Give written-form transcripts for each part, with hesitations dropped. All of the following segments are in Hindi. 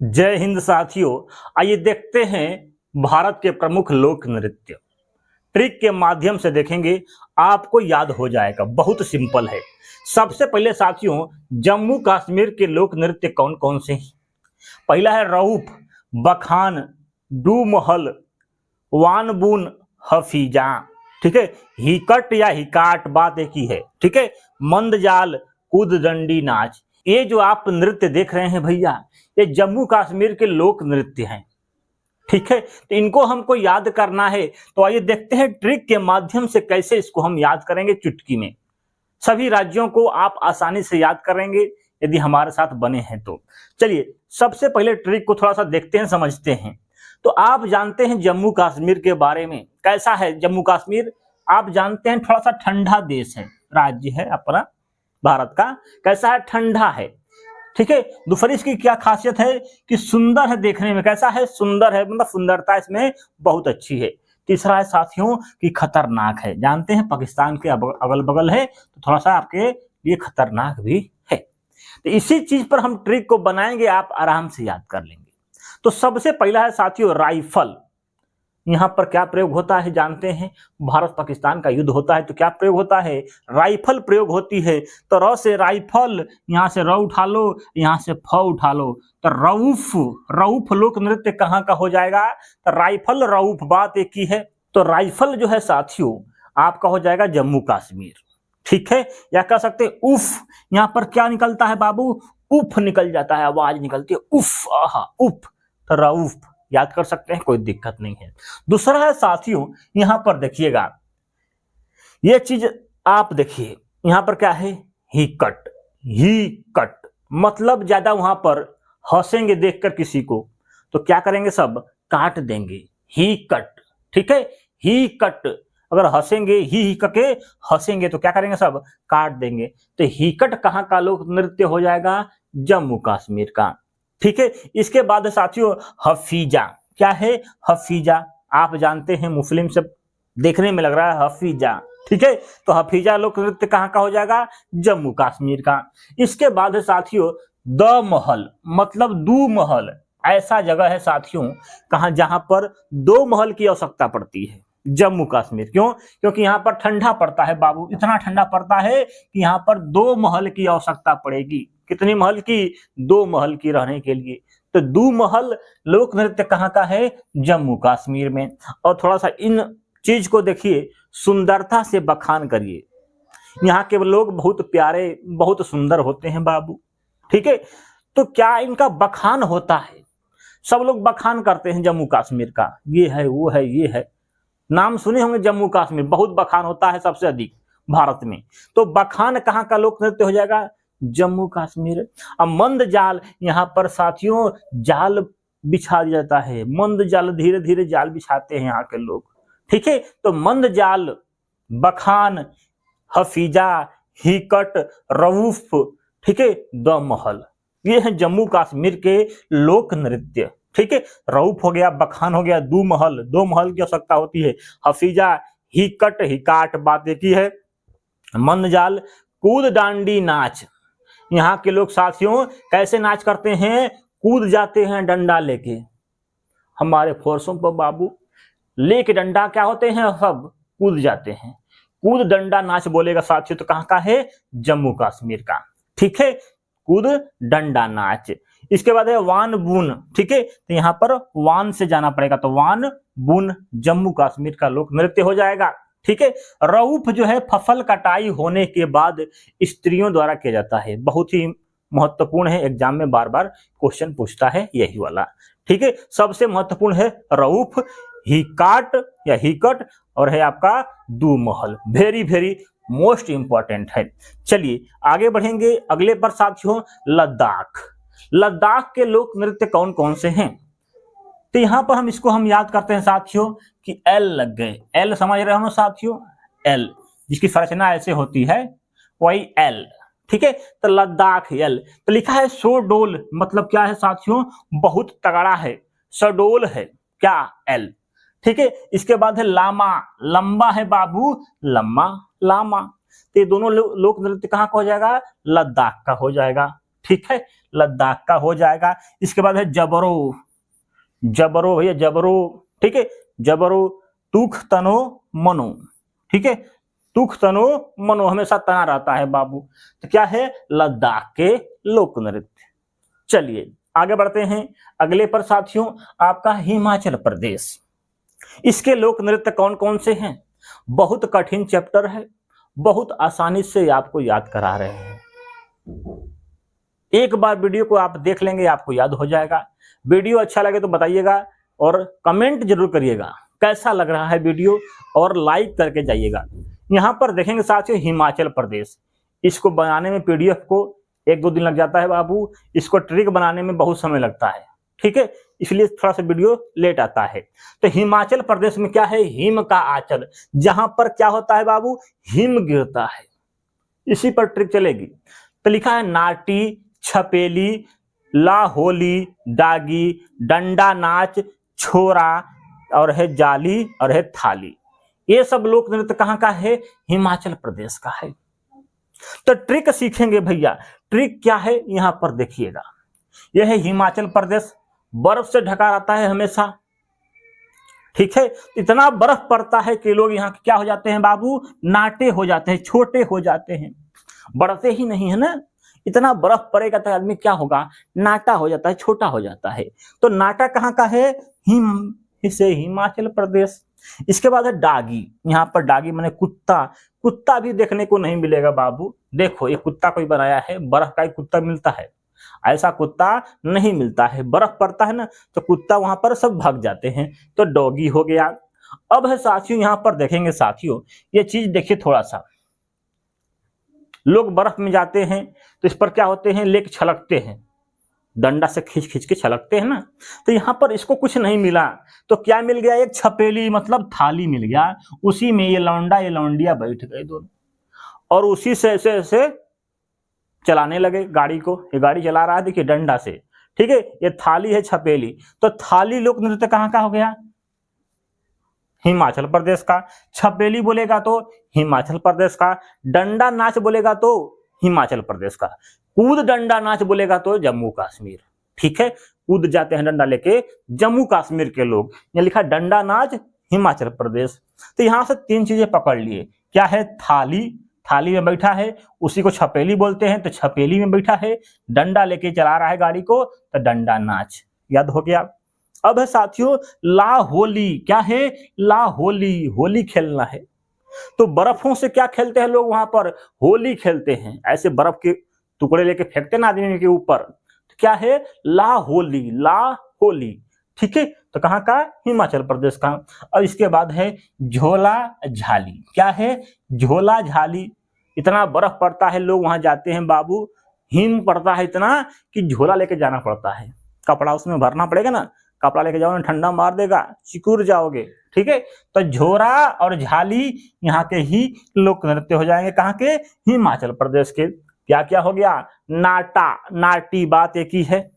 जय हिंद साथियों। आइए देखते हैं भारत के प्रमुख लोक नृत्य। ट्रिक के माध्यम से देखेंगे, आपको याद हो जाएगा। बहुत सिंपल है। सबसे पहले साथियों, जम्मू कश्मीर के लोक नृत्य कौन कौन से हैं? पहला है रऊफ, बखान, डूमहल, वानबून, हफीजा। ठीक है, हिकट या हिकाट बात एक ही है। ठीक है, मंदजाल, कूददंडी नाच। ये जो आप नृत्य देख रहे हैं भैया, ये जम्मू कश्मीर के लोक नृत्य हैं। ठीक है, तो इनको हमको याद करना है। तो आइए देखते हैं ट्रिक के माध्यम से कैसे इसको हम याद करेंगे चुटकी में। सभी राज्यों को आप आसानी से याद करेंगे यदि हमारे साथ बने हैं तो। चलिए सबसे पहले ट्रिक को थोड़ा सा देखते हैं, समझते हैं। तो आप जानते हैं जम्मू कश्मीर के बारे में, कैसा है जम्मू कश्मीर? आप जानते हैं थोड़ा सा ठंडा देश है, राज्य है अपना भारत का। कैसा है? ठंडा है। ठीक है, दूसरी इसकी क्या खासियत है कि सुंदर है देखने में। कैसा है? सुंदर है, मतलब सुंदरता इसमें बहुत अच्छी है। तीसरा है साथियों कि खतरनाक है। जानते हैं पाकिस्तान के अगल बगल है, तो थोड़ा सा आपके लिए खतरनाक भी है। तो इसी चीज पर हम ट्रिक को बनाएंगे, आप आराम से याद कर लेंगे। तो सबसे पहला है साथियों राइफल। यहाँ पर क्या प्रयोग होता है जानते हैं? भारत पाकिस्तान का युद्ध होता है तो क्या प्रयोग होता है? राइफल प्रयोग होती है। तो र से राइफल, यहाँ से र उठा लो, यहाँ से फ उठा लो, तो रऊफ। रऊफ लोक नृत्य कहाँ का हो जाएगा? तो राइफल रऊफ बात एक ही है। तो राइफल जो है साथियों आपका हो जाएगा जम्मू कश्मीर। ठीक है, या कह सकते उफ। यहाँ पर क्या निकलता है बाबू? उफ निकल जाता है, आवाज निकलती है उफ, आहा उफ, तो रऊफ याद कर सकते हैं, कोई दिक्कत नहीं है। दूसरा है साथियों, यहां पर देखिएगा, ये चीज आप देखिए, यहां पर क्या है? ही कट। ही कट मतलब ज्यादा वहां पर हंसेंगे देखकर किसी को तो क्या करेंगे? सब काट देंगे। ही कट। ठीक है, ही कट। अगर हंसेंगे ही करके हंसेंगे तो क्या करेंगे? सब काट देंगे। तो ही कट कहां का लोक नृत्य हो जाएगा? जम्मू कश्मीर का। ठीक है, इसके बाद साथियों हफीजा। क्या है? हफीजा आप जानते हैं, मुस्लिम से देखने में लग रहा है हफीजा। ठीक है, तो हफीजा लोक नृत्य कहाँ का हो जाएगा? जम्मू कश्मीर का। इसके बाद साथियों द महल, मतलब दू महल। ऐसा जगह है साथियों कहाँ जहां पर दो महल की आवश्यकता पड़ती है जम्मू कश्मीर। क्यों? क्योंकि यहाँ पर ठंडा पड़ता है बाबू, इतना ठंडा पड़ता है कि यहाँ पर दो महल की आवश्यकता पड़ेगी। कितनी महल की? दो महल की रहने के लिए। तो दो महल लोक नृत्य कहाँ का है? जम्मू कश्मीर में। और थोड़ा सा इन चीज को देखिए, सुंदरता से बखान करिए। यहाँ के लोग बहुत प्यारे, बहुत सुंदर होते हैं बाबू। ठीक है, तो क्या इनका बखान होता है? सब लोग बखान करते हैं जम्मू कश्मीर का, ये है वो है ये है। नाम सुने होंगे जम्मू कश्मीर, बहुत बखान होता है सबसे अधिक भारत में। तो बखान कहाँ का लोक नृत्य हो जाएगा? जम्मू कश्मीर। अब मंद जाल, यहाँ पर साथियों जाल बिछा दिया जाता है। मंद जाल, धीरे धीरे जाल बिछाते हैं यहाँ के लोग। ठीक है, तो मंद जाल, बखान, हफीजा, हिकट, रऊफ, ठीक है, द महल, ये है जम्मू कश्मीर के लोक नृत्य। ठीक है, रऊफ हो गया, बखान हो गया, दो महल, दो महल की आवश्यकता होती है, हफीजा, हिकट, हिकाट बात एक ही है, मंदजाल, कूद डांडी नाच। यहाँ के लोग साथियों कैसे नाच करते हैं? कूद जाते हैं डंडा लेके। हमारे फोर्सों पर बाबू लेके डंडा क्या होते हैं? सब कूद जाते हैं। कूद डंडा नाच बोलेगा साथियों तो कहाँ का है? जम्मू कश्मीर का। ठीक है, कूद डंडा नाच। इसके बाद है वान बून। ठीक है, तो यहाँ पर वान से जाना पड़ेगा, तो वान बून जम्मू कश्मीर का लोक नृत्य हो जाएगा। ठीक है, रऊफ जो है फसल कटाई होने के बाद स्त्रियों द्वारा किया जाता है। बहुत ही महत्वपूर्ण है, एग्जाम में बार बार क्वेश्चन पूछता है यही वाला। ठीक है, सबसे महत्वपूर्ण है रऊफ, हिकाट या हिकट, और है आपका दू महल। वेरी वेरी मोस्ट इंपॉर्टेंट है। चलिए आगे बढ़ेंगे अगले पर साथियों, लद्दाख। लद्दाख के लोक नृत्य कौन कौन से हैं? तो यहां पर हम याद करते हैं साथियों कि एल लग गए। एल समझ रहे हो साथियों? एल जिसकी संरचना ऐसे होती है वही एल। ठीक है, तो लद्दाख एल। तो लिखा है शोडोल, मतलब क्या है साथियों? बहुत तगड़ा है, शडोल है क्या? एल। ठीक है, इसके बाद है लामा, लंबा है बाबू, लम्मा, लामा। तो ये दोनों लोक नृत्य कहाँ का हो जाएगा? लद्दाख का हो जाएगा। ठीक है, लद्दाख का हो जाएगा। इसके बाद है जबरो, जबरो भैया जबरो, ठीक है, जबरो तुख तनो मनो, ठीक है, तुख तनो मनो हमेशा तना रहता है बाबू, तो क्या है, लद्दाख के लोक नृत्य। चलिए आगे बढ़ते हैं अगले पर साथियों, आपका हिमाचल प्रदेश। इसके लोक नृत्य कौन कौन से हैं? बहुत कठिन चैप्टर है, बहुत आसानी से आपको याद करा रहे हैं। एक बार वीडियो को आप देख लेंगे आपको याद हो जाएगा। वीडियो अच्छा लगे तो बताइएगा और कमेंट जरूर करिएगा कैसा लग रहा है वीडियो, और लाइक करके जाइएगा। यहाँ पर देखेंगे साथियों हिमाचल प्रदेश, इसको बनाने में पीडीएफ को 1-2 दिन लग जाता है बाबू, इसको ट्रिक बनाने में बहुत समय लगता है, ठीक है, इसलिए थोड़ा सा वीडियो लेट आता है। तो हिमाचल प्रदेश में क्या है, हिम का आंचल, जहां पर क्या होता है बाबू, हिम गिरता है, इसी पर ट्रिक चलेगी। तो लिखा है नाटी, छपेली, लाहोली, डागी, डंडा नाच, छोरा, और है जाली, और है थाली। ये सब लोक नृत्य कहाँ का है, हिमाचल प्रदेश का है। तो ट्रिक सीखेंगे भैया, ट्रिक क्या है यहां पर देखिएगा। यह है हिमाचल प्रदेश, बर्फ से ढका रहता है हमेशा, ठीक है, इतना बर्फ पड़ता है कि लोग यहाँ क्या हो जाते हैं बाबू, नाटे हो जाते हैं, छोटे हो जाते हैं, बढ़ते ही नहीं है ना। इतना बर्फ पड़ेगा तो आदमी क्या होगा, नाटा हो जाता है, छोटा हो जाता है। तो नाटा कहाँ का है, हिमाचल प्रदेश। इसके बाद है डागी, यहाँ पर डागी माने कुत्ता, कुत्ता भी देखने को नहीं मिलेगा बाबू। देखो ये कुत्ता कोई बनाया है, बर्फ का ही कुत्ता मिलता है, ऐसा कुत्ता नहीं मिलता है। बर्फ पड़ता है ना तो कुत्ता वहां पर सब भाग जाते हैं, तो डॉगी हो गया। अब है साथियों यहाँ पर देखेंगे साथियों, ये चीज देखिए थोड़ा सा, लोग बर्फ में जाते हैं तो इस पर क्या होते हैं, लेके छलकते हैं, डंडा से खींच खींच के छलकते हैं ना। तो यहाँ पर इसको कुछ नहीं मिला, तो क्या मिल गया, एक छपेली मतलब थाली मिल गया, उसी में ये लौंडा ये लौंडिया बैठ गए दोनों, और उसी से ऐसे चलाने लगे गाड़ी को। ये गाड़ी चला रहा है देखिए डंडा से, ठीक है, ये थाली है छपेली। तो थाली लोक नृत्य कहाँ का हो गया, हिमाचल प्रदेश का। छपेली बोलेगा तो हिमाचल प्रदेश का, डंडा नाच बोलेगा तो हिमाचल प्रदेश का, कूद डंडा नाच बोलेगा तो जम्मू कश्मीर, ठीक है, कूद जाते हैं डंडा लेके जम्मू कश्मीर के लोग। यहाँ लिखा डंडा नाच हिमाचल प्रदेश। तो यहाँ से 3 चीजें पकड़ लिए, क्या है, थाली, थाली में बैठा है उसी को छपेली बोलते हैं, तो छपेली में बैठा है, डंडा लेके चला रहा है गाड़ी को तो डंडा नाच, याद हो गया। अब है साथियों ला होली, क्या है, ला होली, होली खेलना है। तो बर्फों से क्या खेलते हैं लोग वहां पर, होली खेलते हैं, ऐसे बर्फ के टुकड़े लेके फेंकते ना आदमी के ऊपर, तो क्या है, ला होली, ला होली, ठीक है। तो कहाँ का, हिमाचल प्रदेश का। अब इसके बाद है झोला झाली, क्या है, झोला झाली। इतना बर्फ पड़ता है लोग वहां जाते हैं बाबू, हिम पड़ता है इतना कि झोला लेके जाना पड़ता है, कपड़ा उसमें भरना पड़ेगा ना, कपड़ा लेके जाओ ना ठंडा मार देगा, सिकुड़ जाओगे, ठीक है। तो झोरा और झाली यहाँ के ही लोक नृत्य हो जाएंगे, कहाँ के, हिमाचल प्रदेश के। क्या क्या हो गया, नाटा, नाटी बात एक ही है,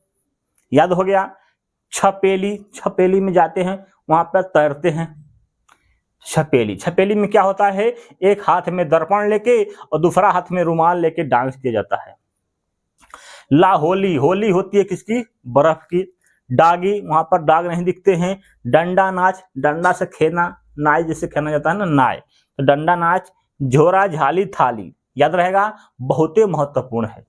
याद हो गया। छपेली, छपेली में जाते हैं वहां पर तैरते हैं। छपेली, छपेली में क्या होता है, एक हाथ में दर्पण लेके और दूसरा हाथ में रुमाल लेके डांस किया जाता है। ला होली, होली होती है किसकी, बर्फ की। डागी, वहां पर डाग नहीं दिखते हैं। डंडा नाच, डंडा से खेलना, नाय जिसे खेलना जाता है ना, नाय, तो डंडा नाच। झोरा झाली थाली, याद रहेगा, बहुत ही महत्वपूर्ण है।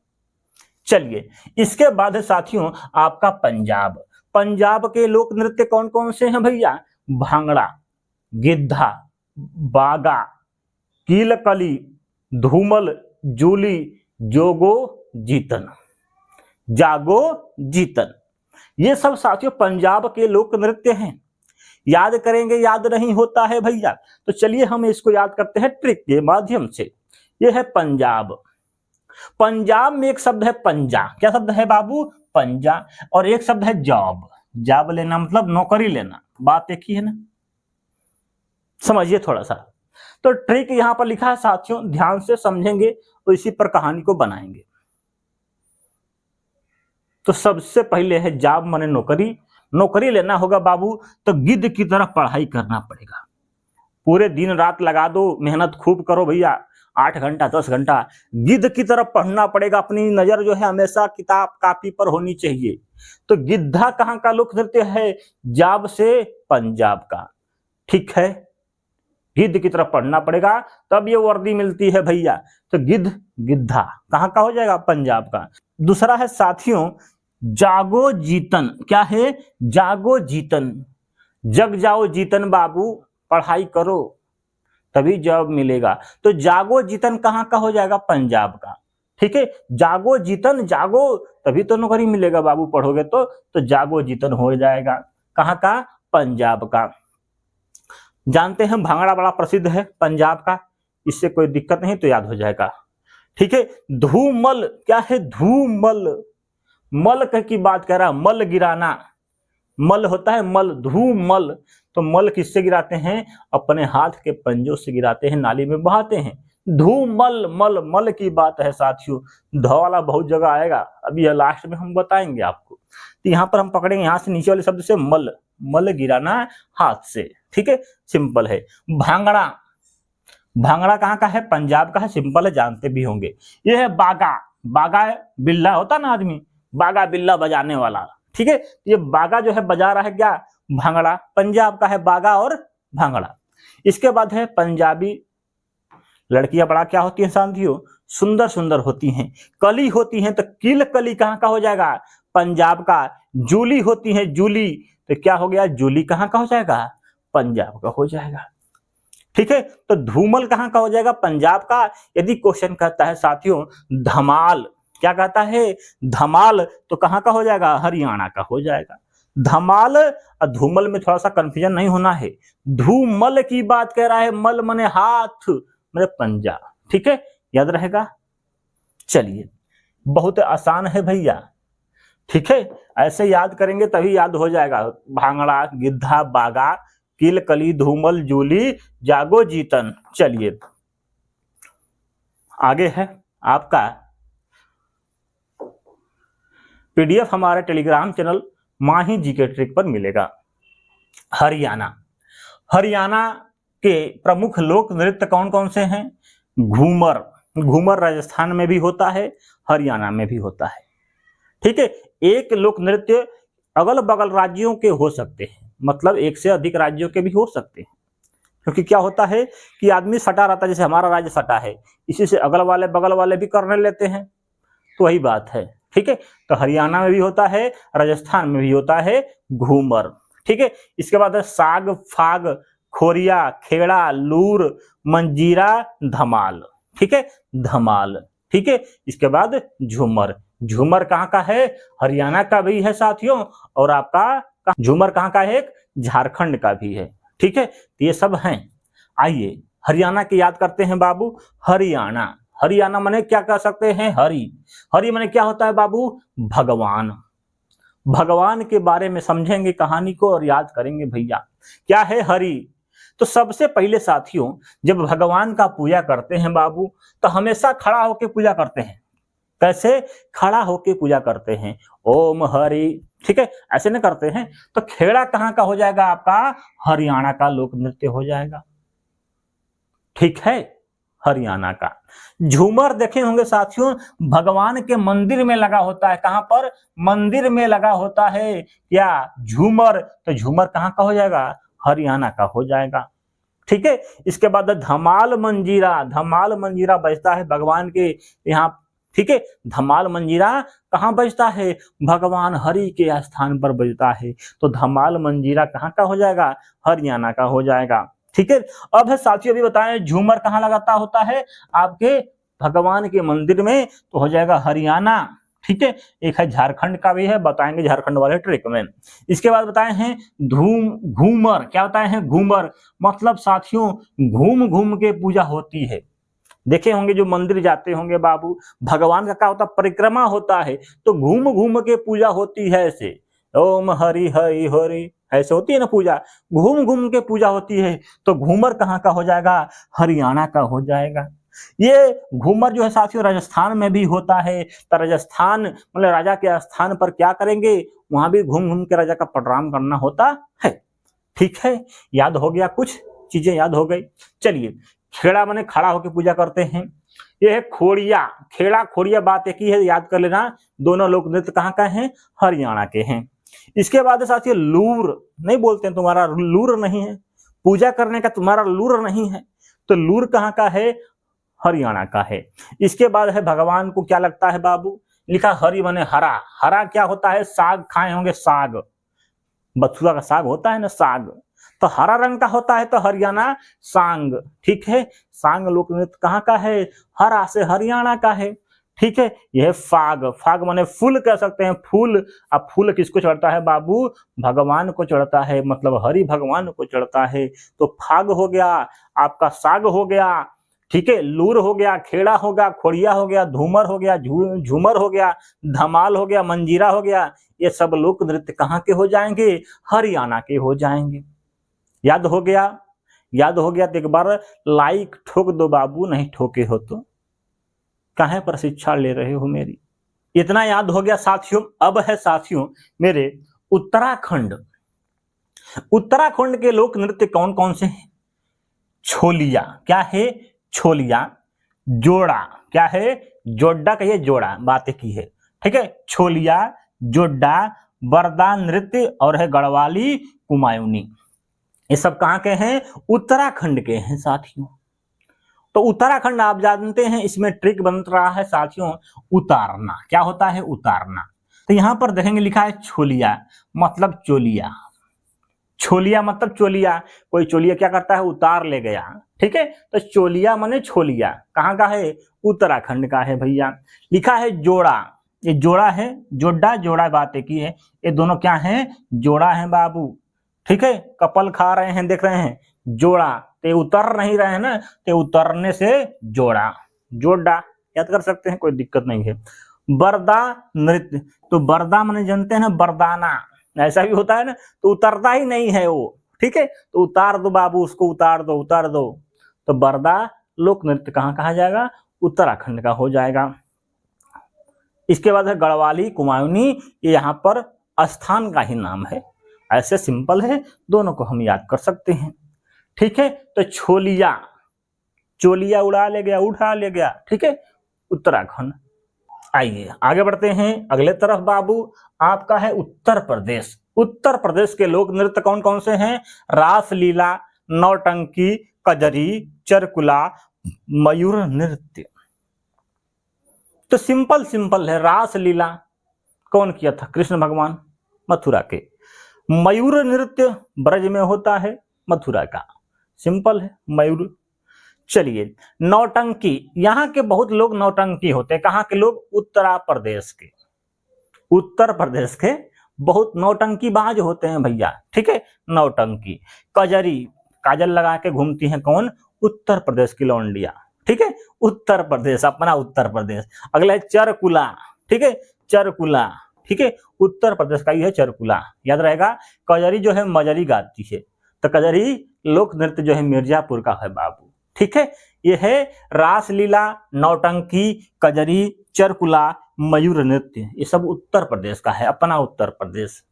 चलिए इसके बाद है साथियों आपका पंजाब। पंजाब के लोक नृत्य कौन कौन से हैं भैया, भांगड़ा, गिद्धा, बागा, कीलकली, धूमल, जूली, जोगो जीतन, जागो जीतन, ये सब साथियों पंजाब के लोक नृत्य हैं। याद करेंगे, याद नहीं होता है भैया, तो चलिए हम इसको याद करते हैं ट्रिक के माध्यम से। ये है पंजाब। पंजाब में एक शब्द है पंजा, क्या शब्द है बाबू, पंजा, और एक शब्द है जॉब, जॉब लेना मतलब नौकरी लेना, बात एक ही है ना, समझिए थोड़ा सा। तो ट्रिक यहां पर लिखा है साथियों, ध्यान से समझेंगे तो इसी पर कहानी को बनाएंगे। तो सबसे पहले है जॉब माने नौकरी, नौकरी लेना होगा बाबू तो गिद्ध की तरह पढ़ाई करना पड़ेगा। पूरे दिन रात लगा दो, मेहनत खूब करो भैया, 8 घंटा 10 घंटा गिद्ध की तरफ पढ़ना पड़ेगा। अपनी नजर जो है हमेशा किताब कापी पर होनी चाहिए। तो गिद्धा कहाँ का लोक नृत्य है? जाब से पंजाब का। ठीक है, गिद्ध की तरफ पढ़ना पड़ेगा तब ये वर्दी मिलती है भैया। तो गिद्ध गिद्धा कहाँ का हो जाएगा? पंजाब का। दूसरा है साथियों जागो जीतन। क्या है? जागो जीतन। जग जाओ जीतन बाबू, पढ़ाई करो तभी जॉब मिलेगा। तो जागो जीतन कहाँ का हो जाएगा? पंजाब का। ठीक है, जागो जीतन, जागो तभी तो नौकरी मिलेगा बाबू, पढ़ोगे तो जागो जीतन हो जाएगा। कहाँ का? पंजाब का। जानते हैं भांगड़ा बड़ा प्रसिद्ध है पंजाब का, इससे कोई दिक्कत नहीं, तो याद हो जाएगा। ठीक है, धूमल। क्या है? धूमल। मल की बात कर रहा, मल गिराना। मल होता है मल, धूमल। तो मल किससे गिराते हैं? अपने हाथ के पंजों से गिराते हैं, नाली में बहाते हैं। धूमल, मल, मल की बात है साथियों। ध वाला बहुत जगह आएगा, अभी यह लास्ट में हम बताएंगे आपको। तो यहाँ पर हम पकड़ेंगे यहाँ से नीचे वाले शब्द से मल, मल गिराना हाथ से। ठीक है, सिंपल है। भांगड़ा, भांगड़ा कहाँ का है? पंजाब का है, सिंपल है, जानते भी होंगे। ये है बागा। बागा बिल्ला होता ना आदमी, बागा बिल्ला बजाने वाला। ठीक है, ये बागा जो है बजा रहा है क्या? भांगड़ा। पंजाब का है बागा और भांगड़ा। इसके बाद है पंजाबी लड़कियां बड़ा क्या होती हैं साथियों? सुंदर सुंदर होती हैं, कली होती हैं। तो किल कली कहाँ का हो जाएगा? पंजाब का। जूली होती है, जूली, तो क्या हो गया? जूली कहाँ का हो जाएगा? पंजाब का हो जाएगा। ठीक है, तो धूमल कहाँ का हो जाएगा? पंजाब का। यदि क्वेश्चन कहता है साथियों धमाल, क्या कहता है? धमाल, तो कहाँ का हो जाएगा? हरियाणा का हो जाएगा। धमाल और धूमल में थोड़ा सा कंफ्यूजन नहीं होना है। धूमल की बात कह रहा है, मल मने हाथ, मने पंजा। ठीक है, याद रहेगा। चलिए, बहुत आसान है भैया। ठीक है, ऐसे याद करेंगे तभी याद हो जाएगा। भांगड़ा, गिद्धा, बागा, किल कली, धूमल, जूली, जागो जीतन। चलिए आगे है आपका पीडीएफ हमारे टेलीग्राम चैनल माही जीके ट्रिक पर मिलेगा। हरियाणा, हरियाणा के प्रमुख लोक नृत्य कौन कौन से हैं? घूमर। घूमर राजस्थान में भी होता है, हरियाणा में भी होता है। ठीक है, एक लोक नृत्य अगल बगल राज्यों के हो सकते हैं, मतलब एक से अधिक राज्यों के भी हो सकते हैं। क्योंकि क्या होता है कि आदमी सटा रहता है, जैसे हमारा राज्य सटा है, इसी से अगल वाले बगल वाले भी करने लेते हैं, तो वही बात है। ठीक है, तो हरियाणा में भी होता है, राजस्थान में भी होता है घूमर। ठीक है, इसके बाद है साग, फाग, खोरिया, खेड़ा, लूर, मंजीरा, धमाल। ठीक है, धमाल। ठीक है, इसके बाद झूमर। झूमर कहाँ का है? हरियाणा का भी है साथियों, और आपका झूमर कहाँ का है? एक झारखंड का भी है। ठीक है, तो ये सब हैं। आइए हरियाणा की याद करते हैं बाबू। हरियाणा, हरियाणा माने क्या कह सकते हैं? हरि। हरि माने क्या होता है बाबू? भगवान। भगवान के बारे में समझेंगे कहानी को और याद करेंगे भैया। क्या है? हरि। तो सबसे पहले साथियों जब भगवान का पूजा करते हैं बाबू, तो हमेशा खड़ा होकर पूजा करते हैं। कैसे? खड़ा होकर पूजा करते हैं, ओम हरि। ठीक है, ऐसे नहीं करते हैं। तो खेड़ा कहाँ का हो जाएगा? आपका हरियाणा का लोक नृत्य हो जाएगा। ठीक है, हरियाणा का। झूमर देखे होंगे साथियों, भगवान के मंदिर में लगा होता है। कहां पर? मंदिर में लगा होता है क्या? झूमर। तो झूमर कहां का हो जाएगा? हरियाणा का हो जाएगा। ठीक है, इसके बाद धमाल मंजीरा। धमाल मंजीरा बजता है भगवान के यहाँ। ठीक है, धमाल मंजीरा कहाँ बजता है? भगवान हरि के स्थान पर बजता है। तो धमाल मंजीरा कहाँ का हो जाएगा? हरियाणा का हो जाएगा। ठीक है, अब है साथियों अभी बताएं झूमर कहाँ लगाता होता है? आपके भगवान के मंदिर में, तो हो जाएगा हरियाणा। ठीक है, एक है झारखंड का भी है, बताएंगे झारखंड वाले ट्रिक में। इसके बाद बताए हैं घूमर। क्या बताए हैं? घूमर मतलब साथियों घूम घूम के पूजा होती है। देखे होंगे जो मंदिर जाते होंगे बाबू, भगवान का क्या होता? परिक्रमा होता है, तो घूम घूम के पूजा होती है। ऐसे ओम हरि हरि हरि ऐसे होती है ना पूजा, घूम घूम के पूजा होती है। तो घूमर कहाँ का हो जाएगा? हरियाणा का हो जाएगा। ये घूमर जो है साथियों राजस्थान में भी होता है। तो राजस्थान मतलब राजा के स्थान पर क्या करेंगे? वहां भी घूम घूम के राजा का प्रणाम करना होता है। ठीक है, याद हो गया? कुछ चीजें याद हो गई। चलिए, खेड़ा माने खड़ा होकर पूजा करते हैं। ये है खोड़िया, खेड़ा खोड़िया बात एक ही है, याद कर लेना। दोनों लोक नृत्य कहाँ का है? हरियाणा के हैं। इसके बाद साथियों लूर नहीं बोलते हैं, तुम्हारा लूर नहीं है, पूजा करने का तुम्हारा लूर नहीं है, तो लूर कहाँ का है? हरियाणा का है। इसके बाद है भगवान को क्या लगता है बाबू? लिखा हरि माने हरा। हरा क्या होता है? साग खाए होंगे, साग, बथुआ का साग होता है ना, साग, तो हरा रंग का होता है, तो हरियाणा सांग। ठीक है, सांग लोक नृत्य कहाँ का है? हरा से हरियाणा का है। ठीक है, यह फाग, फाग माने फूल कह सकते हैं, फूल। अब फूल किसको चढ़ता है बाबू? भगवान को चढ़ता है, मतलब हरि भगवान को चढ़ता है। तो फाग हो गया, आपका साग हो गया। ठीक है, लूर हो गया, खेड़ा हो गया, खोड़िया हो गया, धूमर हो गया, झूमर हो गया, धमाल हो गया, मंजीरा हो गया। ये सब लोक नृत्य कहाँ के हो जाएंगे? हरियाणा के हो जाएंगे। याद हो गया? याद हो गया तो एक बार लाइक ठोक दो बाबू, नहीं ठोके हो तो काहे प्रशिक्षण ले रहे हो मेरी। इतना याद हो गया साथियों। अब है साथियों मेरे उत्तराखंड। उत्तराखंड के लोक नृत्य कौन कौन से हैं? छोलिया, क्या है? छोलिया। जोड़ा, क्या है? जोड्डा का ये जोड़ा बात की है। ठीक है, छोलिया, जोड्डा, बरदा नृत्य और है गढ़वाली, कुमायूनी। ये सब कहाँ के हैं? उत्तराखंड के हैं साथियों। तो उत्तराखंड आप जानते हैं, इसमें ट्रिक बन रहा है साथियों, उतारना। क्या होता है? उतारना। तो यहां पर देखेंगे लिखा है छोलिया, मतलब चोलिया। छोलिया मतलब चोलिया, कोई चोलिया क्या करता है? उतार ले गया। ठीक है, तो चोलिया माने छोलिया कहाँ का है? उत्तराखंड का है भैया। लिखा है जोड़ा, ये जोड़ा है, जोड़ा जोड़ा बात एक ही है। ये दोनों क्या है? जोड़ा है बाबू। ठीक है, कपल खा रहे हैं, देख रहे हैं, जोड़ा, ते उतर नहीं रहे हैं ना, ते उतरने से जोड़ा, जोड़ा याद कर सकते हैं, कोई दिक्कत नहीं है। बरदा नृत्य, तो बरदा माने जानते हैं ना, बरदाना, ऐसा भी होता है ना, तो उतरता ही नहीं है वो। ठीक है, तो उतार दो बाबू, उसको उतार दो, उतार दो। तो बरदा लोक नृत्य कहाँ कहा जाएगा? उत्तराखंड का हो जाएगा। इसके बाद है गढ़वाली, कुमायूनी, ये यहाँ पर स्थान का ही नाम है। ऐसे सिंपल है, दोनों को हम याद कर सकते हैं। ठीक है, तो छोलिया, चोलिया उड़ा ले गया, उठा ले गया। ठीक है, उत्तराखंड। आइए आगे बढ़ते हैं अगले तरफ बाबू। आपका है उत्तर प्रदेश। उत्तर प्रदेश के लोक नृत्य कौन कौन से हैं? रासलीला, नौटंकी, कजरी, चरकुला, मयूर नृत्य। तो सिंपल सिंपल है। रासलीला कौन किया था? कृष्ण भगवान, मथुरा के। मयूर नृत्य ब्रज में होता है, मथुरा का। सिंपल है, मयूर। चलिए, नौटंकी, यहाँ के बहुत लोग नौटंकी होते हैं। कहाँ के लोग? उत्तर प्रदेश के। उत्तर प्रदेश के बहुत नौटंकी बाज होते हैं भैया। ठीक है, नौटंकी। कजरी, काजल लगा के घूमती हैं, कौन? उत्तर प्रदेश की लौंडिया। ठीक है, उत्तर प्रदेश, अपना उत्तर प्रदेश। अगला है चरकुला। ठीक है, चरकुला। ठीक है, उत्तर प्रदेश का ही है चरकुला, याद रहेगा। कजरी जो है मजरी गाती है, तो कजरी लोक नृत्य जो है मिर्जापुर का है बाबू। ठीक है, ये है रासलीला, नौटंकी, कजरी, चरकुला, मयूर नृत्य, ये सब उत्तर प्रदेश का है, अपना उत्तर प्रदेश।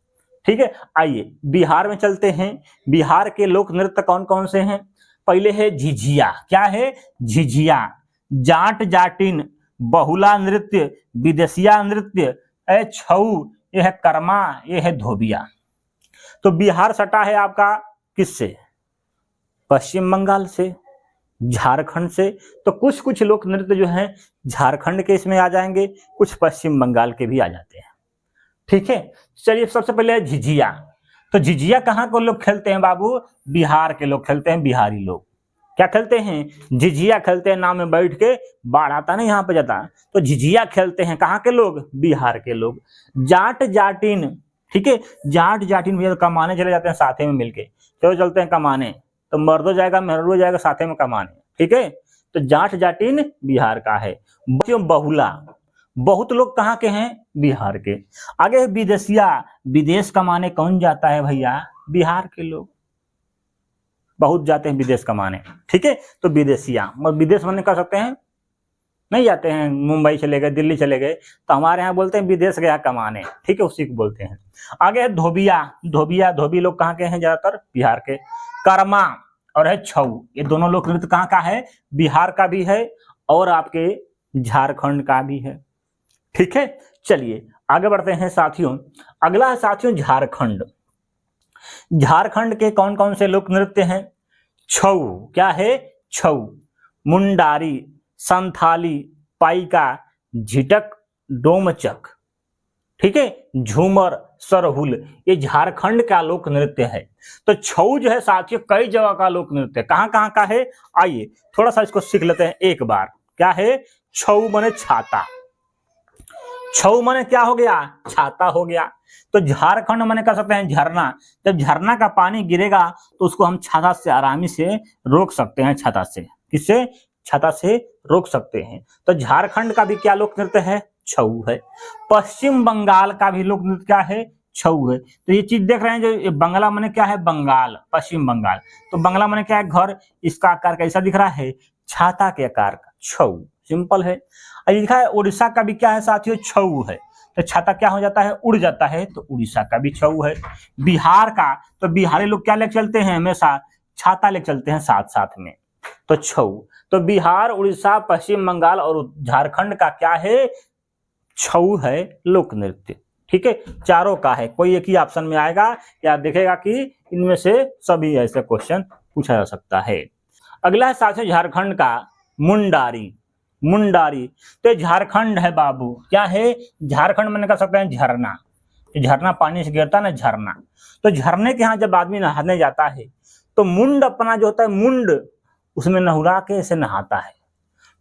ठीक है, आइए बिहार में चलते हैं। बिहार के लोक नृत्य कौन कौन से हैं? पहले है झिझिया। क्या है? झिझिया। जाट जाटिन, बहुला नृत्य, विदेशिया नृत्य, छऊ, यह है कर्मा, यह है धोबिया। तो बिहार सटा है आपका किससे? पश्चिम बंगाल से, झारखंड से। तो कुछ कुछ लोक नृत्य जो हैं झारखंड के इसमें आ जाएंगे, कुछ पश्चिम बंगाल के भी आ जाते हैं। ठीक है, चलिए सबसे पहले है झिझिया। तो झिझिया कहाँ को लोग खेलते हैं बाबू? बिहार के लोग खेलते हैं, बिहारी लोग। क्या खेलते हैं? झिझिया खेलते हैं। नाव में बैठ के, बाढ़ आता नहीं यहाँ पे जाता, तो झिझिया खेलते हैं। कहाँ के लोग? बिहार के लोग। जाट जाटिन, ठीक है, जाट जाटिन भैया कमाने चले जाते हैं साथे में मिलके, क्यों चलते हैं कमाने? तो मर्दो जाएगा, मेहरो जाएगा साथे में कमाने। ठीक है, तो जाट जाटिन बिहार का है। बहुला, बहुत लोग कहाँ के हैं? बिहार के। आगे विदेशिया, विदेश कमाने कौन जाता है भैया? बिहार के लोग बहुत जाते हैं विदेश कमाने। ठीक है, तो विदेशिया, विदेश माने कर सकते हैं, नहीं जाते हैं, मुंबई चले गए, दिल्ली चले गए, तो हमारे यहाँ बोलते हैं विदेश गया कमाने। ठीक है, उसी को बोलते हैं। आगे है धोबिया। धोबिया, धोबी लोग कहाँ के हैं? ज्यादातर बिहार के। कर्मा, और है छऊ। ये दोनों लोक नृत्य कहाँ का है? बिहार का भी है और आपके झारखंड का भी है। ठीक है, चलिए आगे बढ़ते हैं साथियों। अगला है साथियों झारखंड। झारखंड के कौन कौन से लोक नृत्य हैं? छऊ, क्या है? छऊ, मुंडारी, संथाली, पाइका, झिटक, डोमचक, ठीक है, झूमर, सरहुल, ये झारखंड का लोक नृत्य है। तो छऊ जो है साथियों कई जगह का लोक नृत्य है। कहाँ का है? आइए थोड़ा सा इसको सीख लेते हैं एक बार। क्या है? छऊ माने छाता। छऊ माने क्या हो गया? छाता हो गया। तो झारखंड माने कह सकते हैं झरना। जब झरना का पानी गिरेगा तो उसको हम छाता से आरामी से रोक सकते हैं। छाता से, किससे? छाता से रोक सकते हैं। तो झारखंड का भी क्या लोक नृत्य है? छऊ है। पश्चिम बंगाल का भी लोक नृत्य क्या है? छऊ है। तो ये चीज देख रहे हैं, जो बंगला माने क्या है? बंगाल, पश्चिम बंगाल। तो बंगला माने क्या है? घर। इसका आकार कैसा दिख रहा है? छाता के आकार का। छऊ, सिंपल है। लिखा है उड़ीसा का भी क्या है साथियों? छऊ है। तो छाता क्या हो जाता है? उड़ जाता है। तो उड़ीसा का भी छऊ है। बिहार का, तो बिहारी लोग क्या लेकर चलते हैं? हमेशा छाता लेकर चलते हैं साथ साथ में। तो छऊ। तो बिहार, उड़ीसा, पश्चिम बंगाल और झारखंड का क्या है? छऊ है लोक नृत्य। ठीक है, चारों का है, कोई एक ही ऑप्शन में आएगा या देखेगा कि इनमें से सभी ऐसे क्वेश्चन पूछा जा सकता है। अगला है साथियों झारखंड का मुंडारी। मुंडारी तो झारखंड है बाबू। क्या है? झारखंड में कह सकते हैं झरना। झरना पानी से गिरता ना, झरना। तो झरने के यहाँ जब आदमी नहाने जाता है तो मुंड अपना जो होता है, मुंड उसमें नहुरा के ऐसे नहाता है।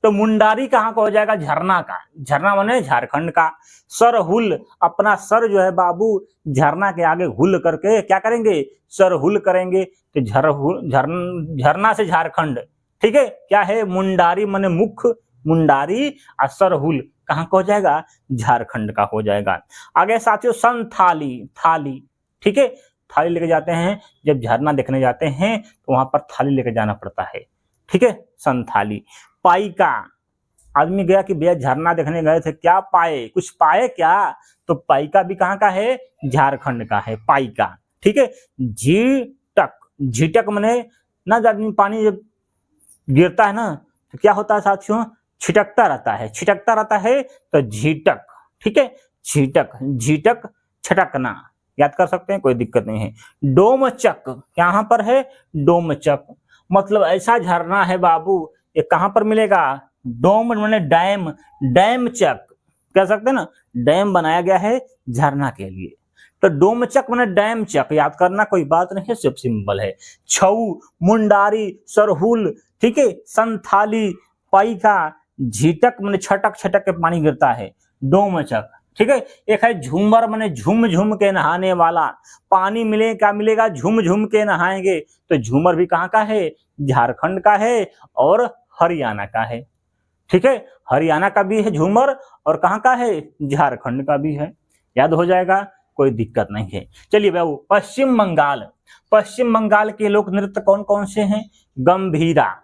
तो मुंडारी कहाँ का हो जाएगा? झरना का। झरना माने झारखंड का। सरहुल, अपना सर जो है बाबू झरना के आगे हुल करके क्या करेंगे? सरहुल करेंगे। तो झरना से झारखंड। ठीक है, क्या है? मुंडारी माने मुख, मुंडारी और सरहुल कहाँ का हो जाएगा? झारखंड का हो जाएगा। आगे साथियों संथाली। थाली, ठीक है, थाली लेके जाते हैं। जब झरना देखने जाते हैं तो वहां पर थाली लेके जाना पड़ता है। ठीक है, संथाली। पाइका, आदमी गया कि भैया झरना देखने गए थे, क्या पाए? कुछ पाए क्या? तो पाइका भी कहाँ का है? झारखंड का है पाइका। ठीक है, झीटक। झीटक माने ना, आदमी पानी जब गिरता है ना तो क्या होता है साथियों? छिटकता रहता है। छिटकता रहता है तो झीटक। ठीक है, झीटक, झीटक छटकना, याद कर सकते हैं, कोई दिक्कत नहीं है। डोमचक, यहाँ पर है डोमचक, मतलब ऐसा झरना है बाबू, ये कहाँ पर मिलेगा? डोम माने डैम, डैम चक कह सकते हैं ना, डैम बनाया गया है झरना के लिए। तो डोमचक माने डैम चक, याद करना कोई बात नहीं है, सब सिंपल है। छऊ, मुंडारी, सरहुल, ठीक है, संथाली, पाइका, झीटक माने छटक छटक के पानी गिरता है, डोमचक। ठीक है, एक है झूमर माने झूम झूम के नहाने वाला, पानी मिले क्या मिलेगा? झूम झूम के नहाएंगे। तो झूमर भी कहाँ का है? झारखंड का है और हरियाणा का है। ठीक है, हरियाणा का भी है झूमर और कहाँ का है? झारखंड का भी है। याद हो जाएगा, कोई दिक्कत नहीं है। चलिए बाबू, पश्चिम बंगाल। पश्चिम बंगाल के लोक नृत्य कौन कौन से हैं? गंभीरा,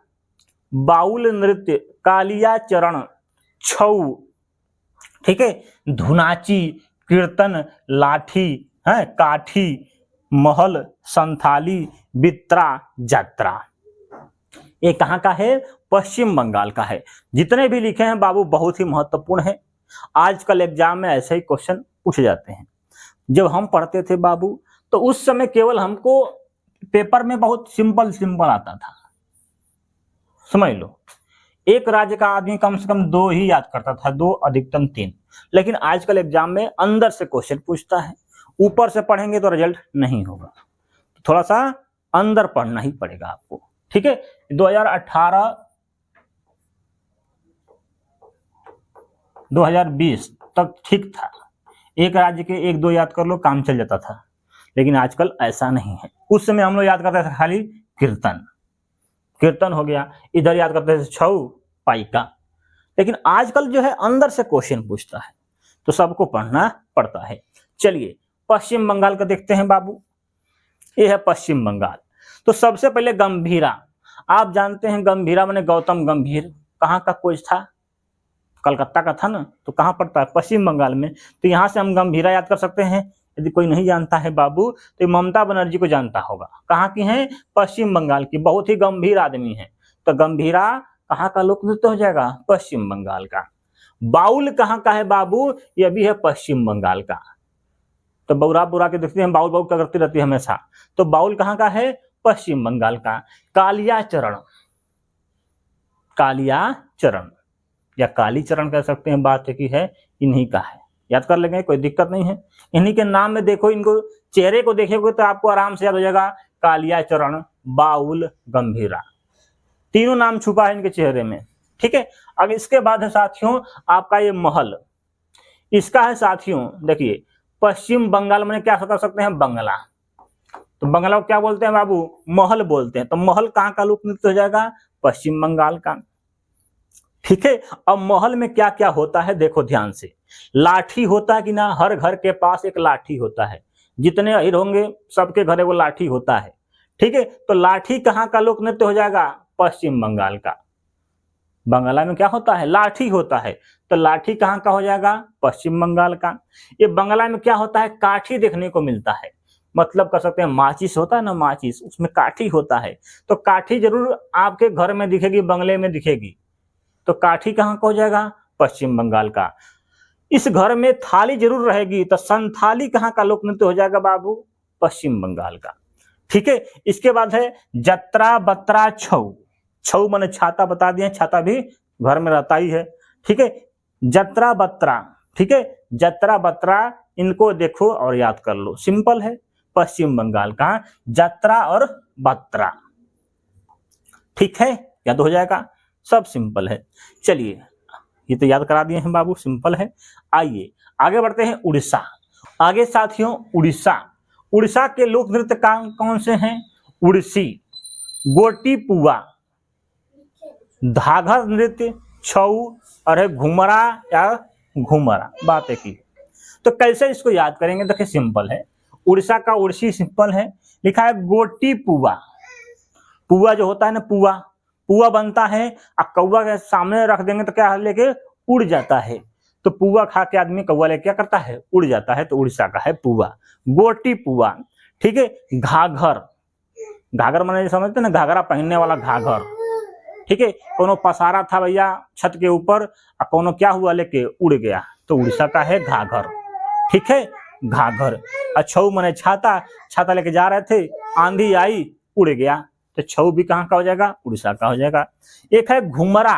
बाउल नृत्य, कालिया चरण, छऊ, ठीक है, धुनाची, कीर्तन, लाठी है, काठी, महल, संथाली, बित्रा, जात्रा। ये कहाँ का है? पश्चिम बंगाल का है। जितने भी लिखे हैं बाबू बहुत ही महत्वपूर्ण है। आजकल एग्जाम में ऐसे ही क्वेश्चन पूछे जाते हैं। जब हम पढ़ते थे बाबू तो उस समय केवल हमको पेपर में बहुत सिंपल सिंपल आता था, समझ लो। एक राज्य का आदमी कम से कम 2 ही याद करता था, 2 अधिकतम 3। लेकिन आजकल एग्जाम में अंदर से क्वेश्चन पूछता है, ऊपर से पढ़ेंगे तो रिजल्ट नहीं होगा, थोड़ा सा अंदर पढ़ना ही पड़ेगा आपको। ठीक है, 2018-2020 तक ठीक था, एक राज्य के 1-2 याद कर लो, काम चल जाता था। लेकिन आजकल ऐसा नहीं है। उस समय हम लोग याद करते थे खाली कीर्तन, कीर्तन हो गया, इधर याद करते थे छऊ, पाइका। लेकिन आजकल जो है अंदर से क्वेश्चन पूछता है तो सबको पढ़ना पड़ता है। चलिए पश्चिम बंगाल का देखते हैं बाबू। ये है पश्चिम बंगाल। तो सबसे पहले गंभीरा, आप जानते हैं गंभीरा माने गौतम गंभीर, कहाँ का कोच था? कलकत्ता का था ना। तो कहाँ पड़ता है? पश्चिम बंगाल में। तो यहाँ से हम गंभीरा याद कर सकते हैं, यदि कोई नहीं जानता है बाबू तो ये ममता बनर्जी को जानता होगा। कहाँ की हैं? पश्चिम बंगाल की। बहुत ही गंभीर आदमी है। तो गंभीरा कहाँ का लोक नृत्य हो जाएगा? पश्चिम बंगाल का। बाउल कहाँ का है बाबू? ये भी है पश्चिम बंगाल का। तो बौरा बुरा के देखते हैं बाउल बाउल का करती रहती है हमेशा। तो बाउल कहाँ का है? पश्चिम बंगाल का। कालियाचरण, कालियाचरण या कालीचरण कह सकते हैं, बात की है, इन्हीं का है। याद कर लेंगे, कोई दिक्कत नहीं है। इन्हीं के नाम में देखो, इनको चेहरे को देखोगे तो आपको आराम से याद हो जाएगा। कालियाचरण, बाउल, गंभीरा, तीनों नाम छुपा है इनके चेहरे में। ठीक है। अब इसके बाद है साथियों आपका ये महल। इसका है साथियों, देखिए पश्चिम बंगाल में क्या कर सकते हैं? बंगला। तो बंगला को क्या बोलते हैं बाबू? महल बोलते हैं। तो महल कहाँ का लोक नृत्य हो जाएगा? पश्चिम बंगाल का। ठीक है। अब महल में क्या क्या होता है देखो ध्यान से। लाठी होता है कि ना? हर घर के पास एक लाठी होता है। जितने अहिर होंगे सबके घर वो लाठी होता है। ठीक है। तो लाठी कहाँ का लोक नृत्य हो जाएगा? पश्चिम बंगाल का। बंगाला में क्या होता है? लाठी होता है। तो लाठी कहाँ का हो जाएगा? पश्चिम बंगाल का। ये बंगाला में क्या होता है? काठी देखने को मिलता है। मतलब कर सकते हैं माचिस होता है ना, माचिस, उसमें काठी होता है। तो काठी जरूर आपके घर में दिखेगी, बंगले में दिखेगी। तो काठी कहाँ का हो जाएगा? पश्चिम बंगाल का। इस घर में थाली जरूर रहेगी। तो संथाली कहाँ का लोक नृत्य हो जाएगा बाबू? पश्चिम बंगाल का। ठीक है। इसके बाद है जत्रा बत्रा छऊ। छऊ माने छाता, बता दिए, छाता भी घर में रहता ही है। ठीक है। जत्रा बत्रा, ठीक है, जत्रा बत्रा, इनको देखो और याद कर लो। सिंपल है, पश्चिम बंगाल का जत्रा और बत्रा। ठीक है, याद हो जाएगा, सब सिंपल है। चलिए ये तो याद करा दिए हैं बाबू, सिंपल है। आइए आगे बढ़ते हैं उड़ीसा। आगे साथियों उड़ीसा। उड़ीसा के लोक नृत्य कौन से हैं? उड़ीसी, गोटी पुआ, धाघर नृत्य, छऊ और घुमरा या घुमरा। बात है की तो कैसे इसको याद करेंगे? देखिए सिंपल है। उड़ीसा का उड़ीसी सिंपल है। लिखा है गोटी पुआ। पुआ जो होता है ना, पुआ, पुआ बनता है और कौवा के सामने रख देंगे तो क्या लेके उड़ जाता है। तो पुआ खा के आदमी कौवा लेके क्या करता है? उड़ जाता है। तो उड़ीसा का है पुआ, गोटी पुआ। ठीक है। घाघर, घाघर माने समझते ना, घाघरा पहनने वाला घाघर। ठीक है। कोनो पसारा था भैया छत के ऊपर और कोनो क्या हुआ लेके उड़ गया, तो उड़ीसा का है घाघर। ठीक है, घाघर। छऊ माने छाता, छाता लेके जा रहे थे, आंधी आई उड़ गया, तो छऊ भी कहाँ का हो जाएगा? उड़ीसा का हो जाएगा। एक है घुमरा।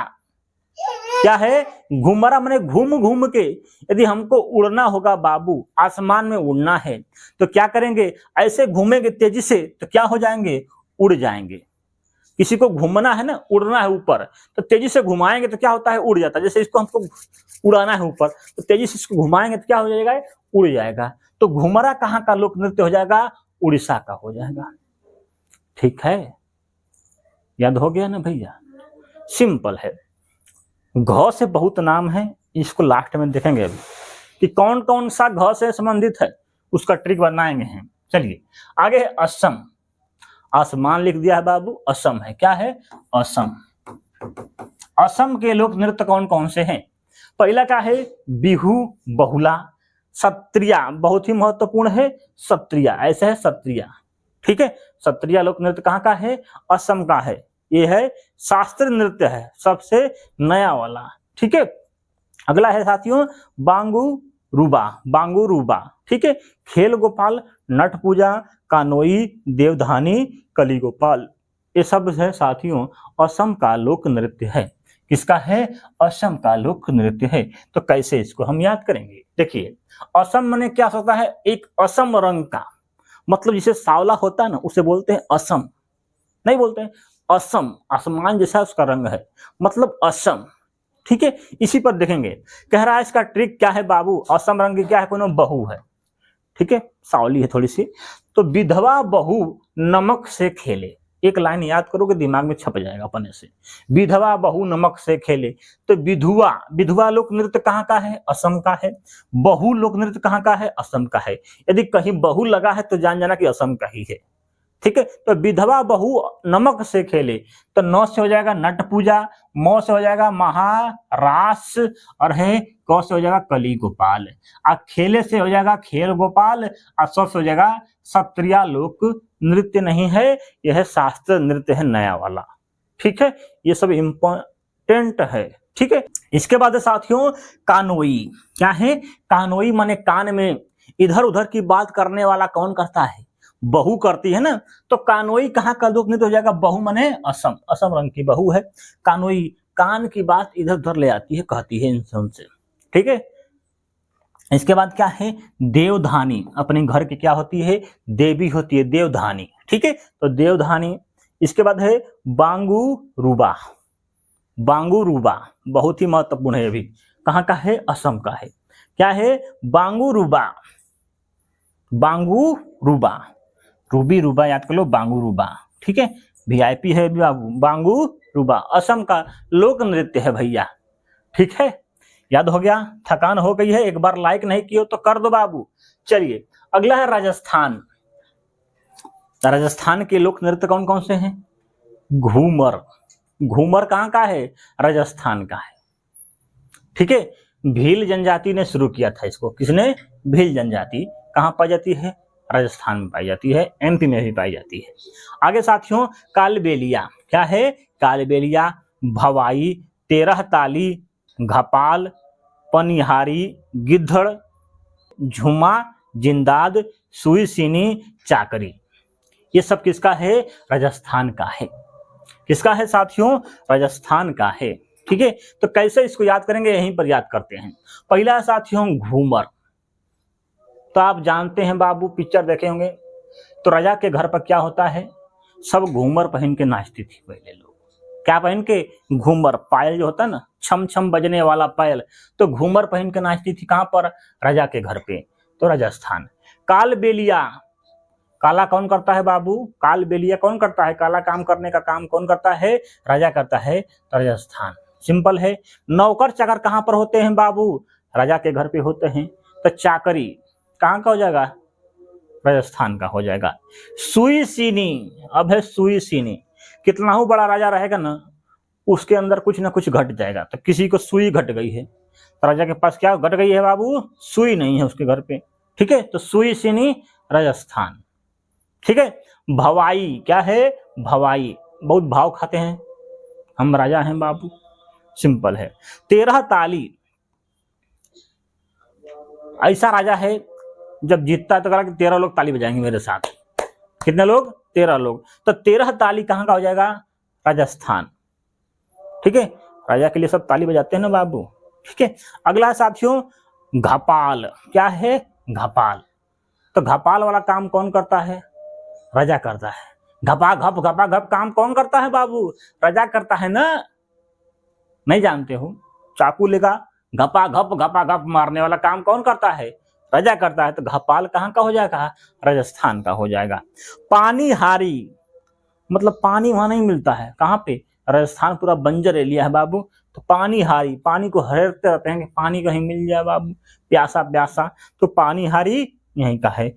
क्या है? घुमरा माने घूम घूम के, यदि हमको उड़ना होगा बाबू, आसमान में उड़ना है, तो क्या करेंगे? ऐसे घूमेंगे तेजी से तो क्या हो जाएंगे? उड़ जाएंगे। किसी को घूमना है ना, उड़ना है ऊपर, तो तेजी से घुमाएंगे तो क्या होता है? उड़ जाता है। जैसे इसको हमको उड़ाना है ऊपर, तो तेजी से इसको घुमाएंगे तो क्या हो जाएगा? उड़ जाएगा। तो घुमरा कहाँ का लोक नृत्य हो जाएगा? उड़ीसा का हो जाएगा। ठीक है, याद हो गया ना भैया, सिंपल है। घ से बहुत नाम है, इसको लास्ट में देखेंगे अभी कि कौन कौन सा घ से संबंधित है, उसका ट्रिक बनाएंगे हम। चलिए आगे है असम। आसमान लिख दिया है बाबू, असम है। क्या है? असम। असम के लोक नृत्य कौन कौन से हैं? पहला क्या है? बिहू, बहुला, सत्रिया, बहुत ही महत्वपूर्ण है, सत्रिया। ऐसे है सत्रिया। ठीक है, सत्रिया लोक नृत्य कहाँ का है? असम का है। ये है शास्त्रीय नृत्य है, सबसे नया वाला। ठीक है। अगला है साथियों बांगू रूबा, बांगू रूबा। ठीक है, खेल गोपाल, नट पूजा, कानोई, देवधानी, कली गोपाल, ये सब है साथियों असम का लोक नृत्य है। किसका है? असम का लोक नृत्य है। तो कैसे इसको हम याद करेंगे? देखिए असम माने क्या होता है? एक असम रंग का, मतलब जिसे सांवला होता है ना, उसे बोलते हैं असम। नहीं बोलते हैं असम, आसमान जैसा उसका रंग है, मतलब असम। ठीक है, इसी पर देखेंगे। कह रहा है इसका ट्रिक क्या है बाबू? असम रंग की क्या है? कोनो बहू है। ठीक है, सावली है थोड़ी सी। तो विधवा बहू नमक से खेले, एक लाइन याद करोगे दिमाग में छप जाएगा अपने से। विधवा बहू नमक से खेले। तो विधवा, विधवा लोक नृत्य कहाँ का है? असम का है। बहु लोक नृत्य कहाँ का है? असम का है। यदि कहीं बहु लगा है तो जान जाना कि असम का ही है। ठीक है। तो विधवा बहू नमक से खेले, तो नौ से हो जाएगा नट पूजा, मौ से हो जाएगा महारास, और है कौ से हो जाएगा कली गोपाल, आ खेले से हो जाएगा खेल गोपाल, और सौ से हो जाएगा सत्रिया लोक नृत्य नहीं है, यह है शास्त्र नृत्य है नया वाला। ठीक है, ये सब इंपॉर्टेंट है। ठीक है, इसके बाद साथियों कानोई। क्या है कानोई? माने कान में इधर उधर की बात करने वाला कौन करता है? बहू करती है ना। तो कानोई कहाँ का लोक नृत्य हो जाएगा? बहू माने असम, असम रंग की बहू है कानोई, कान की बात इधर उधर ले आती है, कहती है इन से। ठीक है, इसके बाद क्या है देवधानी, अपने घर की क्या होती है? देवी होती है देवधानी। ठीक है, तो देवधानी। इसके बाद है बांगू रूबा, बांगू रूबा बहुत ही महत्वपूर्ण है, अभी कहाँ का है? असम का है। क्या है? बांगू रूबा, बांगू रूबा, रूबी रूबा याद कर लो, बांगू रूबा। ठीक है, वीआईपी है बाबू, बांगू रूबा असम का लोक नृत्य है भैया। ठीक है, याद हो गया? थकान हो गई है, एक बार लाइक नहीं किया तो कर दो बाबू। चलिए अगला है राजस्थान। राजस्थान के लोक नृत्य कौन कौन से हैं? घूमर, घूमर कहाँ का है? राजस्थान का है। ठीक है, भील जनजाति ने शुरू किया था इसको। किसने? भील जनजाति। कहाँ पाई जाती है? राजस्थान में पाई जाती है, एमपी में भी पाई जाती है। आगे साथियों कालबेलिया। क्या है? कालबेलिया, भवाई, 13 ताली, घपाल, पनिहारी, गिद्धड़, झुमा, जिंदाद, सुई सीनी, चाकरी, ये सब किसका है? राजस्थान का है। किसका है साथियों? राजस्थान का है। ठीक है, तो कैसे इसको याद करेंगे? यहीं पर याद करते हैं। पहला साथियों घूमर, तो आप जानते हैं बाबू, पिक्चर देखे होंगे, तो राजा के घर पर क्या होता है? सब घूमर पहन के नाचती थी पहले लोग। क्या पहन के? घूमर, पायल जो होता है ना, छम छम बजने वाला पायल, तो घूमर पहन के नाचती थी। कहाँ पर? राजा के घर पे, तो राजस्थान। कालबेलिया, काला कौन करता है बाबू? कालबेलिया कौन करता है? काला काम करने का काम कौन करता है? राजा करता है, तो राजस्थान। सिंपल है। नौकर चाकर कहाँ पर होते हैं बाबू? राजा के घर पे होते हैं, तो चाकरी कहाँ का हो जाएगा? राजस्थान का हो जाएगा। सुई सीनी, अब है सुई सीनी, कितना ही बड़ा राजा रहेगा ना, उसके अंदर कुछ ना कुछ घट जाएगा। तो किसी को सुई घट गई है, तो राजा के पास क्या घट गई है बाबू? सुई नहीं है उसके घर पे। ठीक है, तो सुई सीनी राजस्थान। ठीक है, भवाई, क्या है? भवाई, बहुत भाव खाते हैं, हम राजा हैं बाबू, सिंपल है। 13 ताली, ऐसा राजा है जब जीतता है तो कहा कि 13 लोग ताली बजाएंगे मेरे साथ। कितने लोग? 13 लोग। तो 13 ताली कहाँ का हो जाएगा? राजस्थान। ठीक है, राजा के लिए सब ताली बजाते हैं ना बाबू। ठीक है, अगला साथियों घपाल। क्या है? घपाल, तो घपाल वाला काम कौन करता है? राजा करता है। घपा घप काम कौन करता है बाबू? राजा करता है ना, नहीं जानते हो? चाकू लेगा, घपा घप मारने वाला काम कौन करता है? राजा करता है। तो घपाल कहाँ का हो जाएगा? राजस्थान का हो जाएगा। पानी हारी, मतलब पानी वहां नहीं मिलता है। कहाँ पे? राजस्थान पूरा बंजर एरिया है बाबू, तो पानी हारी, पानी को हरते रहते हैं कि पानी कहीं मिल जाए बाबू, प्यासा प्यासा, तो पानी हारी यहीं का है।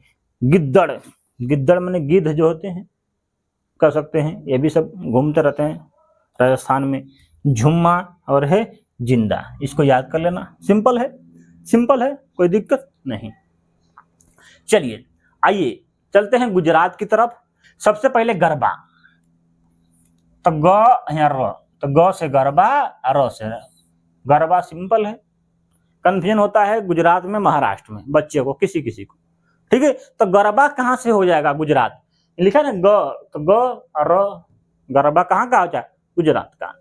गिद्दड़, गिद्दड़ माने गिद्ध जो होते हैं, कर सकते हैं, ये भी सब घूमते रहते हैं राजस्थान में। झुम्मा और है जिंदा, इसको याद कर लेना, सिंपल है, सिंपल है, कोई दिक्कत नहीं। चलिए आइए चलते हैं गुजरात की तरफ। सबसे पहले गरबा, तो ग या र, तो ग से गरबा, र से गरबा, सिंपल है। कंफ्यूजन होता है गुजरात में, महाराष्ट्र में बच्चे को, किसी किसी को। ठीक है, तो गरबा कहाँ से हो जाएगा? गुजरात, लिखा ना ग, तो ग और गरबा कहाँ का हो जाए? गुजरात का।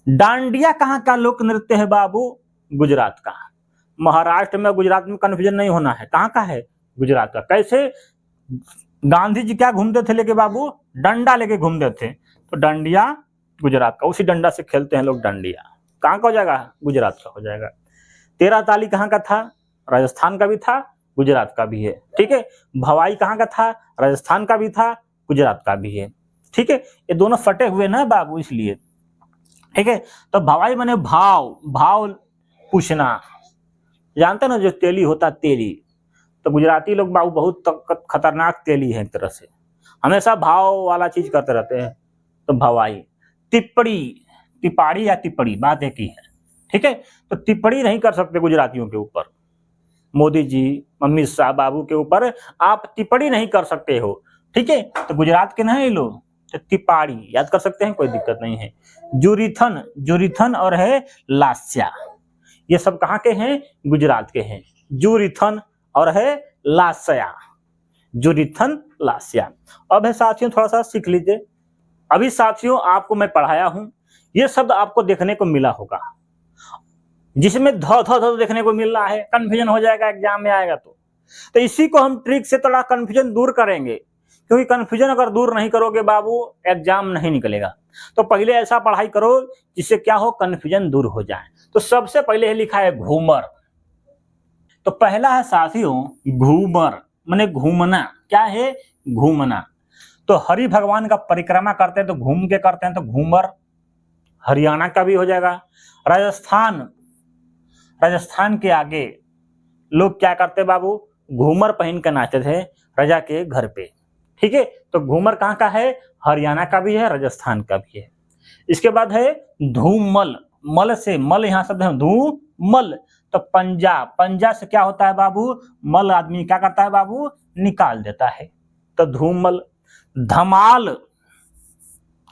डांडिया कहाँ का लोक नृत्य है बाबू? गुजरात का। महाराष्ट्र में गुजरात में कंफ्यूजन नहीं होना है, कहाँ का है? गुजरात का। कैसे? गांधी जी क्या घूमते थे लेके बाबू? डंडा लेके घूमते थे, तो डांडिया गुजरात का, उसी डंडा से खेलते हैं लोग डांडिया। कहाँ का हो जाएगा? गुजरात का हो जाएगा। 13 ताली कहाँ का था? राजस्थान का भी था, गुजरात का भी है। ठीक है, भवाई कहाँ का था? राजस्थान का भी था, गुजरात का भी है। ठीक है, ये दोनों फटे हुए ना बाबू, इसलिए। ठीक है, तो भवाई माने भाव, भाव पूछना, जानते ना जो तेली होता तेली, तो गुजराती लोग बाबू बहुत खतरनाक तेली है एक तरह से। हमेशा भाव वाला चीज करते रहते हैं, तो भवाई। टिप्पणी, टिप्पणी या टिप्पणी बात एक ही है, ठीक है। तो टिप्पणी नहीं कर सकते गुजरातियों के ऊपर, मोदी जी, अमित शाह बाबू के ऊपर आप टिप्पणी नहीं कर सकते हो, ठीक है। तो गुजरात के नहीं लोग, तो टिप्पणी याद कर सकते हैं, कोई दिक्कत नहीं है। जुरीथन, जुरीथन और है लास्या, ये सब कहाँ के हैं? गुजरात के हैं। जुरीथन और है लास्या, जुरीथन लास्या। अब है साथियों थोड़ा सा सीख लीजिए। अभी साथियों आपको मैं पढ़ाया हूं, ये शब्द आपको देखने को मिला होगा, जिसमें ध ध ध देखने को मिल रहा है, कंफ्यूजन हो जाएगा एग्जाम में आएगा तो इसी को हम ट्रिक से थोड़ा कंफ्यूजन दूर करेंगे, क्योंकि कंफ्यूजन अगर दूर नहीं करोगे बाबू एग्जाम नहीं निकलेगा। तो पहले ऐसा पढ़ाई करो जिससे क्या हो, कंफ्यूजन दूर हो जाए। तो सबसे पहले लिखा है घूमर, तो पहला है साथियों घूमर, माने घूमना। क्या है? घूमना। तो हरि भगवान का परिक्रमा करते हैं तो घूम के करते हैं, तो घूमर। हरियाणा का भी हो जाएगा। राजस्थान, राजस्थान के आगे लोग क्या करते बाबू, घूमर पहन कर नाचते थे राजा के घर पे, ठीक है। तो घूमर कहाँ का है? हरियाणा का भी है, राजस्थान का भी है। इसके बाद है धूमल, मल से, मल यहाँ शब्द है धूमल, तो पंजा, पंजा से क्या होता है बाबू, मल आदमी क्या करता है बाबू, निकाल देता है, तो धूमल। धमाल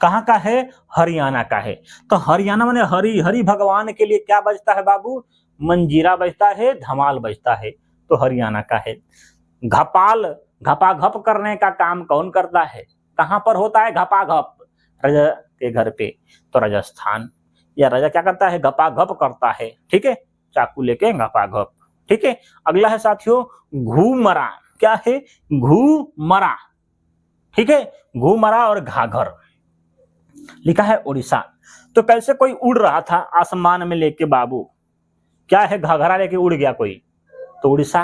कहाँ का है? हरियाणा का है। तो हरियाणा माने हरि, हरि भगवान के लिए क्या बजता है बाबू, मंजीरा बजता है, धमाल बजता है, तो हरियाणा का है। घपाल, घपाघप करने का काम कौन करता है, कहां पर होता है घपाघप? राजा के घर पे, तो राजस्थान। या राजा क्या करता है? घपाघप करता है, ठीक है, चाकू लेके घपाघप, ठीक है। अगला है साथियों घूमरा। क्या है? घूमरा, ठीक है। घूमरा और घाघर लिखा है उड़ीसा। तो कैसे कोई उड़ रहा था आसमान में लेके बाबू, क्या है, घाघरा लेके उड़ गया कोई, तो उड़ीसा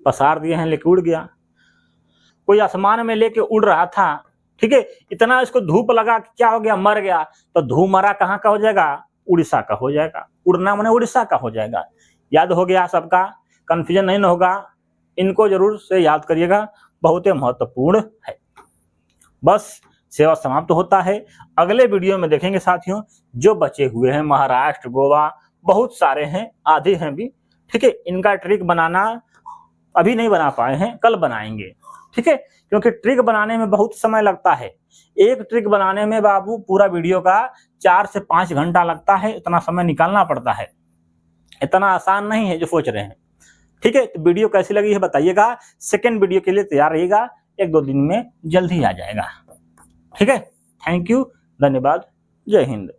पसार दिए हैं लेके उड़ गया। कोई आसमान में लेके उड़ रहा था, ठीक है, इतना इसको धूप लगा कि क्या हो गया, मर गया, तो धूमरा कहाँ का हो जाएगा? उड़ीसा का हो जाएगा। उड़ना माने उड़ीसा का हो जाएगा। याद हो गया सबका? कंफ्यूजन नहीं ना होगा, इनको जरूर से याद करिएगा, बहुत ही महत्वपूर्ण है। बस सेवा समाप्त होता है। अगले वीडियो में देखेंगे साथियों, जो बचे हुए हैं महाराष्ट्र, गोवा, बहुत सारे हैं, आधे हैं भी, ठीक है। इनका ट्रिक बनाना अभी नहीं बना पाए हैं, कल बनाएंगे, ठीक है, क्योंकि ट्रिक बनाने में बहुत समय लगता है। एक ट्रिक बनाने में बाबू पूरा वीडियो का 4 से 5 घंटा लगता है, इतना समय निकालना पड़ता है, इतना आसान नहीं है जो सोच रहे हैं, ठीक है। तो वीडियो कैसी लगी है बताइएगा। सेकेंड वीडियो के लिए तैयार रहिएगा, 1-2 दिन में जल्द ही आ जाएगा, ठीक है। थैंक यू, धन्यवाद, जय हिंद।